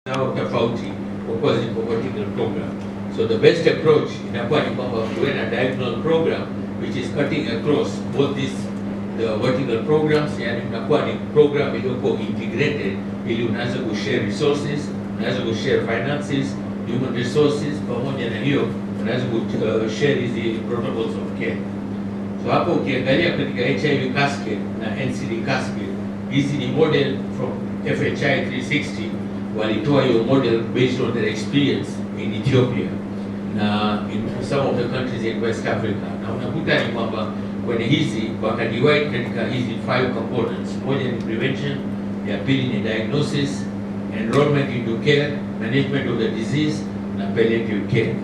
nao tofauti kwa kuwa ziko vertical program. So the best approach inakuwa ni kwamba tuwe na diagonal program which is cutting across both the vertical programs, yani inakuwa ni program iliyokuwa integrated, ili unaweza kushare resources, unaweza kushare finances, human resources, pamoja na hiyo unaweza kushare hizi protocols of care. So hapo ukiangalia katika HIV cascade na NCD cascade, hizi ni model from FHI 360, walitoa hiyo model based on their experience in Ethiopia na in some of the countries in West Africa, na unakuta ni kwamba kwenye hizi wakadivide katika hizi 5 components. Moja ni prevention, ya pili ni diagnosis, enrollment into care, management of the disease na palliative care.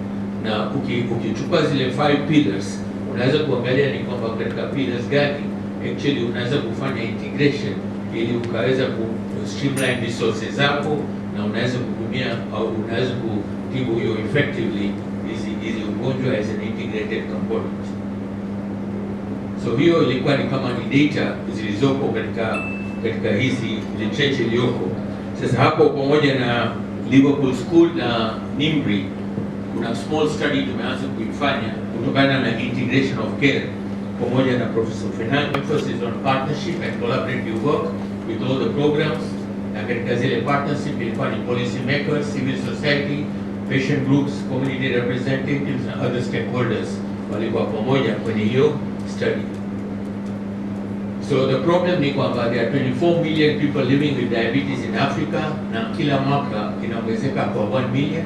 Na ukichukua zile 5 pillars, unaweza kuangalia ni kwamba katika pillars gani actually unaweza kufanya integration ili ukaweza ku streamline resources zako, na unaweza kutumia au unaweza kutibu hiyo effectively hizi ugonjwa as an integrated component. So hiyo ilikuwa ni kama ni data zilizoko katika hizi literature iliyoko. Sasa hapo pamoja na Liverpool School na NIMRI kuna small study tumeanza kuifanya kutokana na integration of care pamoja na Professor Fernando, emphasis on partnership and collaborative work with all the programs. Na katika zile partnership ilikuwa ni policy makers, civil society, patient groups, community representatives na other stakeholders walikuwa pamoja kwenye hiyo study. So the problem ni kwamba there are 24 million people living with diabetes in Africa, na kila mwaka inaongezeka kwa 1 million.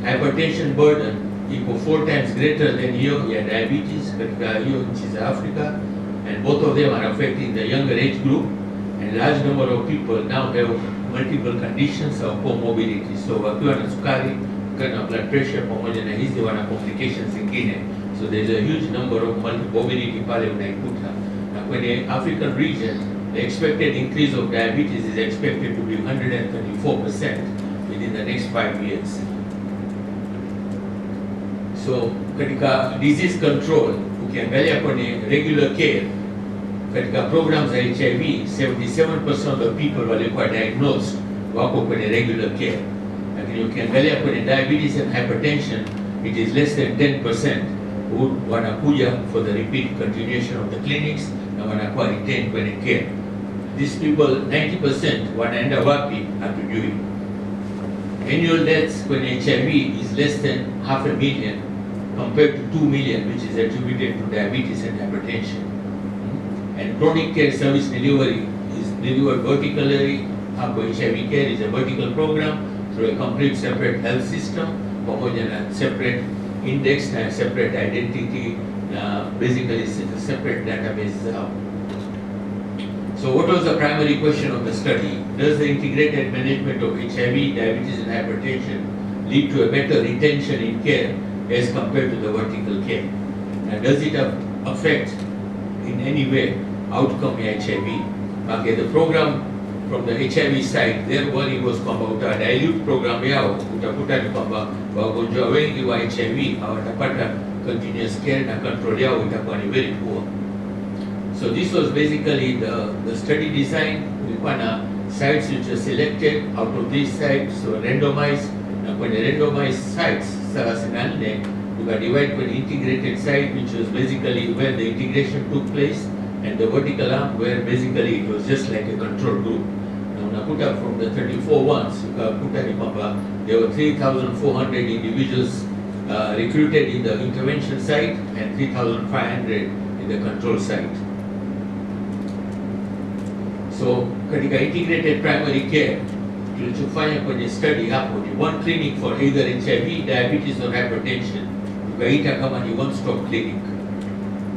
Hypertension burden iko 4 times greater than hiyo ya diabetes katika hiyo nchi za Africa, and both of them are affecting the younger age group, and large number of people now have multiple conditions or comorbidities. So wakiwa na sukari, na blood pressure pamoja na hizi wana complications zingine. So there is a huge number of multimorbidity pale unaikuta. Na kwenye African region, the expected increase of diabetes is expected to be 134% within the next 5 years. So katika disease control, ukiangalia kwenye regular care, katika programs za HIV, 77% of the people walikuwa diagnosed wako kwenye regular care. Lakini ukiangalia kwenye diabetes and hypertension, it is less than 10% who wanakuja for the repeat continuation of the clinics na wanakuwa retained kwenye care. These people, 90% wanaenda wapi hatujui. Annual deaths kwenye HIV is less than 500,000 compared to 2 million, which is attributed to diabetes and hypertension. And chronic care service delivery is delivered vertically. Hapo HIV care is a vertical program through a complete separate health system, pamoja na separate index na separate identity, basically separate databases out. So what was the primary question of the study? Does the integrated management of HIV, diabetes and hypertension lead to a better retention in care as compared to the vertical care? And does it affect in any way outcome in HIV? Okay, the program from the HIV side, their worry was kwamba dilute program yao, utakuta ni kwamba wagonjwa wengi wa HIV hawatapata continuous care na control yao itakuwa ni very poor. So this was basically the study design. Kulikuwa na sites which were selected out of these sites, so randomized, na kwenye randomized sites 34 tukadivide kwenye integrated site, which was basically where the integration took place, and the vertical arm where basically it was just like a control group. Na unakuta from the 34 ones, ukakuta ni kwamba there were 3,400 individuals recruited in the intervention site and 3,500 in the control site. So katika integrated primary care, tulichofanya kwenye study hapo ni one clinic for either HIV, diabetes or hypertension. Tukaita kama ni one stop clinic.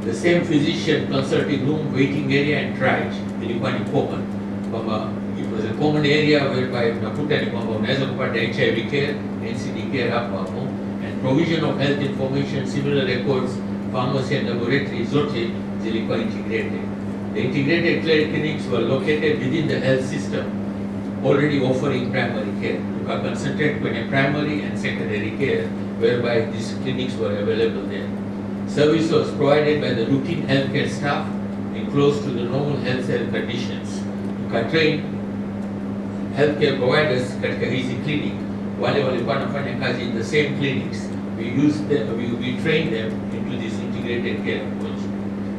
The same physician consulting room, waiting area and triage ilikuwa ni common. Kwamba it was a common area whereby unakuta ni kwamba unaweza kupata HIV care, NCD care hapo hapo, and provision of health information, similar records, pharmacy and laboratory zote zilikuwa integrated. The integrated clinics were located within the health system, already offering primary care. You can concentrate kwenye primary and secondary care, whereby these clinics were available there. Service was provided by the routine healthcare staff and close to the normal health conditions. You can train healthcare providers katika hizi clinic, wale walikuwa wanafanya kazi in the same clinics, we trained them into this integrated care approach.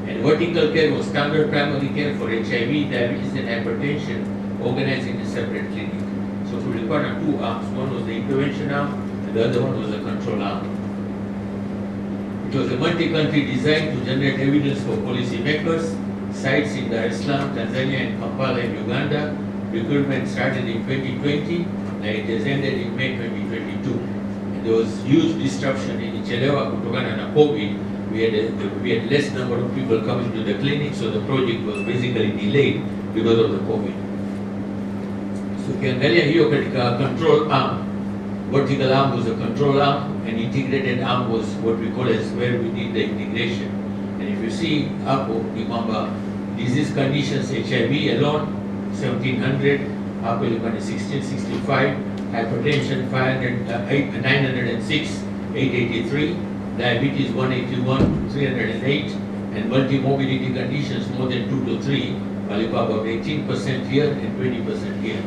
And vertical care was standard primary care for HIV, diabetes and hypertension, organized in a separate clinic. So tulikuwa na two arms, one was the intervention arm and the other one was the control arm. It was a multi-country design to generate evidence for policy makers. Sites in Dar es Salaam, Tanzania and Kampala in Uganda. Recruitment started in 2020 and it has ended in May 2022. And there was huge disruption in Ichelewa kutokana na COVID. We had less number of people coming to the clinic, so the project was basically delayed because of the COVID. So ukiangalia hiyo katika control arm, vertical arm was a control arm and integrated arm was what we call as where we did the integration. And if you see hapo ni kwamba disease conditions, HIV alone 1700, hapo ilikuwa ni 1665, hypertension 906, 883, diabetes 181, 308, and multi-mobility conditions more than 2 to 3, walikuwa about 18% here and 20% here.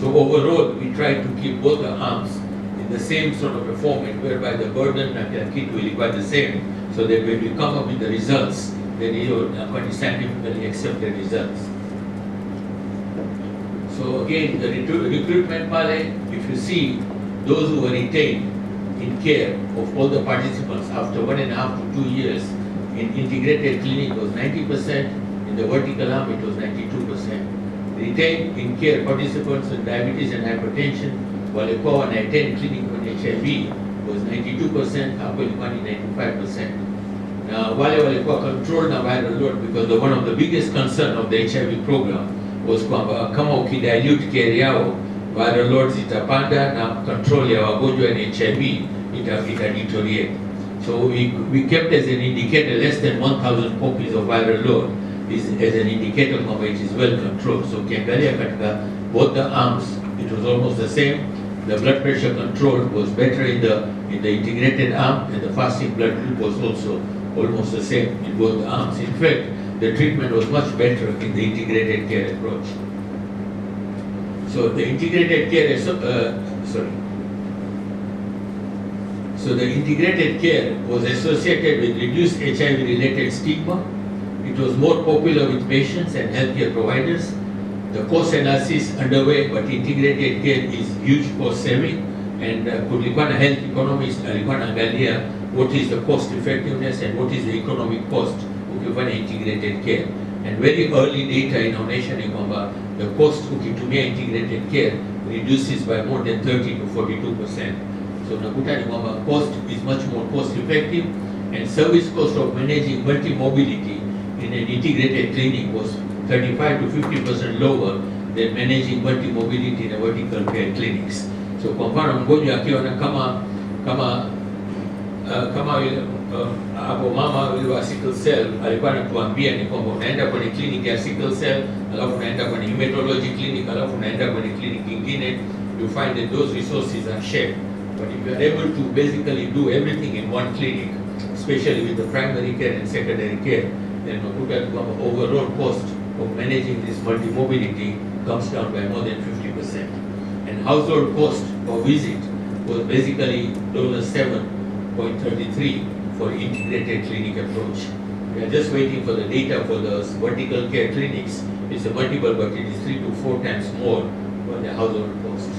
So overall, we tried to keep both the arms in the same sort of a format whereby the burden na kila kitu ilikuwa the same, so that when we come up with the results, then you are scientifically accepted results. So again, the recruitment pale, if you see those who were retained in care of all the participants after 1.5 to 2 years in integrated clinic was 90%, in the vertical arm it was 92%. Retained in care participants with diabetes and hypertension walikuwa wana attend clinic on HIV was 92%, hapo ilikuwa ni 95%. Na wale walikuwa controlled na viral load, because one of the biggest concern of the HIV program was kwamba kama ukidilute care yao viral loads itapanda na control ya wagonjwa na HIV itadeteriorate. So we kept as an indicator less than 1,000 copies of viral load is as an indicator kwamba it is well controlled. So ukiangalia katika both the arms it was almost the same. The blood pressure control was better in the integrated arm, and the fasting blood group was also almost the same in both the arms. In fact, the treatment was much better in the integrated care approach. So the integrated care, So the integrated care was associated with reduced HIV-related stigma. It was more popular with patients and healthcare providers. The cost analysis underway, but integrated care is huge cost saving, and kulikuwa na health economist alikuwa anaangalia what is the cost effectiveness and what is the economic cost ukifanya integrated care. And very early data inaonyesha ni kwamba the cost ukitumia integrated care reduces by more than 30 to 42%. So unakuta ni kwamba cost is much more cost effective, and service cost of managing multi-mobility in an integrated clinic was 35 to 50% lower than managing multi-mobility in a vertical care clinics. So kwa mfano mgonjwa akiwa na kama hapo mama yule wa sickle cell alikuwa anatuambia ni kwamba unaenda kwenye clinic ya sickle cell, alafu unaenda kwenye hematology clinic, alafu unaenda kwenye clinic nyingine, you find that those resources are shared. But if you are able to basically do everything in one clinic, especially with the primary care and secondary care, then unakuta kwamba overall cost of managing this multi-mobility comes down by more than 50%. And household cost per visit was basically $7.33 for integrated clinic approach. We are just waiting for the data for the vertical care clinics. It's a multiple, but it is 3 to 4 times more for the household cost.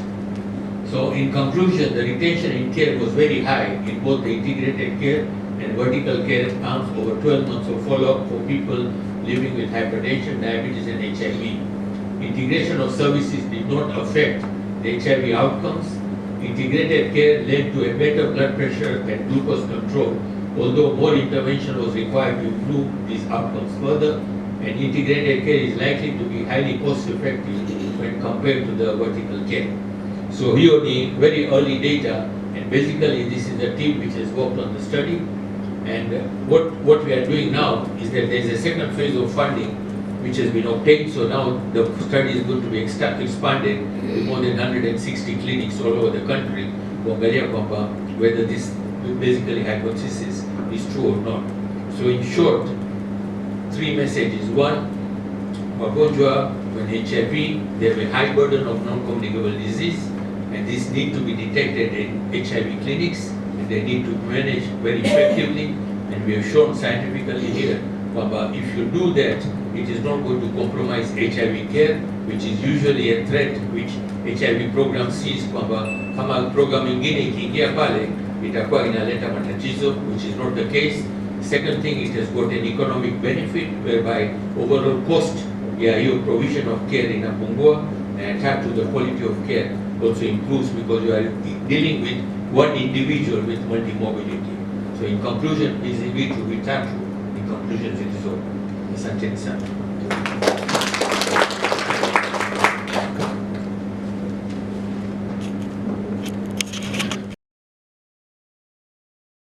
So in conclusion, the retention in care was very high in both the integrated care and vertical care arms over 12 months of follow-up for people living with hypertension, diabetes and HIV. Integration of services did not affect the HIV outcomes. Integrated care led to a better blood pressure and glucose control, although more intervention was required to improve these outcomes further, and integrated care is likely to be highly cost-effective when compared to the vertical care. So here the very early data, and basically this is a team which has worked on the study, and what we are doing now is that there is a second phase of funding which has been obtained. So now the study is going to be expanded to more than 160 clinics all over the country, whether this basically hypothesis is true or not. So in short, 3 messages. One, wagonjwa when HIV, they have a high burden of non-communicable disease, and this need to be detected in HIV clinics, and they need to manage very effectively. And we have shown scientifically here, if you do that, it is not going to compromise HIV care, which is usually a threat which HIV program sees, kama program ingine ikiingia pale itakuwa inaleta matatizo, which is not the case. Second thing, it has got an economic benefit whereby overall cost your provision of care inapungua, and tatu, the quality of care also improves because you are dealing with one individual with multi-morbidity. So in conclusion, hizi vitu vitatu, in conclusion zilizo. Asanteni sana.